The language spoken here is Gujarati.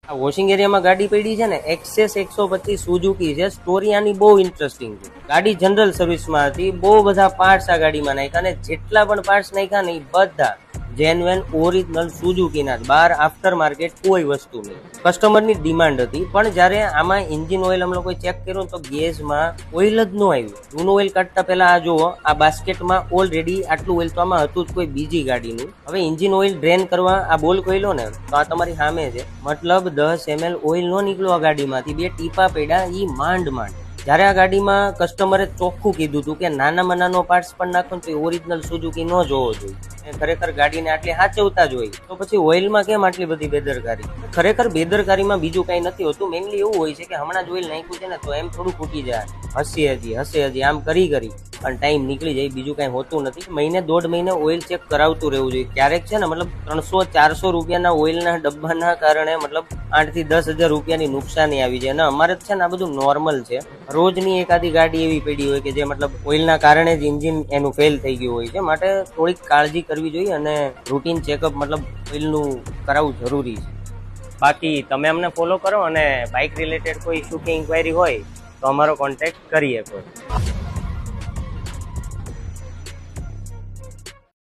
આ વોશિંગ એરિયામાં ગાડી પડી છે ને, એક્સેસ 125 સુઝુકી છે. સ્ટોરી આની બહુ ઇન્ટરેસ્ટિંગ છે. ગાડી જનરલ સર્વિસમાં હતી, બહુ બધા પાર્ટ્સ આ ગાડીમાં નાખ્યા, અને જેટલા પણ પાર્ટ્સ નાખ્યા ને એ બધા જેન્યુઅન ઓરિજિનલ સુઝુકીના, બાર આફ્ટર માર્કેટ કોઈ વસ્તુ નહીં. કસ્ટમરની ડિમાન્ડ હતી. પણ જ્યારે આમાં એન્જિન ઓઇલ અમે લોકોએ ચેક કર્યું તો ગેસમાં ઓઇલ જ ન આવ્યું. જૂનું ઓઇલ કાઢતા પહેલા આ જુઓ, આ બાસ્કેટમાં ઓલરેડી આટલું ઓઇલ તો આમાં હતું જ કોઈ બીજી ગાડીનું. હવે એન્જિન ઓઇલ ડ્રેન કરવા આ બોલ ખોલ્યો ને તો આ તમારી સામે છે, મતલબ 10 ml ઓઇલ નો નીકળ્યો આ ગાડીમાંથી, 2 ટીપા પડ્યા, ઈ માંડ. જ્યારે આ ગાડીમાં કસ્ટમરે ચોખ્ખું કીધું હતું કે નાનામાં નાનો પાર્ટ્સ પણ નાખો તો ઓરિજિનલ સુઝુકી ન જોવો જોઈએ. ખરેખર ગાડીને આટલી સાચવતા જ હોય તો પછી ઓઇલમાં કેમ આટલી બધી બેદરકારી? ખરેખર બેદરકારીમાં બીજું કઈ નથી હોતું. મેઇનલી એવું હોય છે કે હમણાં જ ઓઇલ નાખ્યું છે ને તો એમ થોડું ફૂટી જાય, હશે હજી આમ કરી અને ટાઈમ નીકળી જાય, બીજું કઈ હોતું નથી. મહિને 1.5 મહિને ઓઇલ ચેક કરાવતું રહેવું જોઈએ. ક્યારેક છે ને મતલબ 300-400 રૂપિયાના ઓઇલના ડબ્બાના કારણે મતલબ 8 થી 10 હજાર રૂપિયાની નુકસાની આવી જાય. અને અમારે છે ને આ બધું નોર્મલ છે. રોજની એકાદી ગાડી એવી પડી હોય કે જે મતલબ ઓઇલના કારણે જ એન્જિન એનું ફેલ થઈ ગયું હોય છે. માટે થોડીક કાળજી કરવી જોઈએ અને રૂટીન ચેકઅપ મતલબ ઓઇલનું કરાવવું જરૂરી છે. બાકી તમે અમને ફોલો કરો અને બાઇક રિલેટેડ કોઈ ઇશ્યુ કે ઇન્ક્વાયરી હોય તો અમારો કોન્ટેક્ટ કરીએ કોઈ.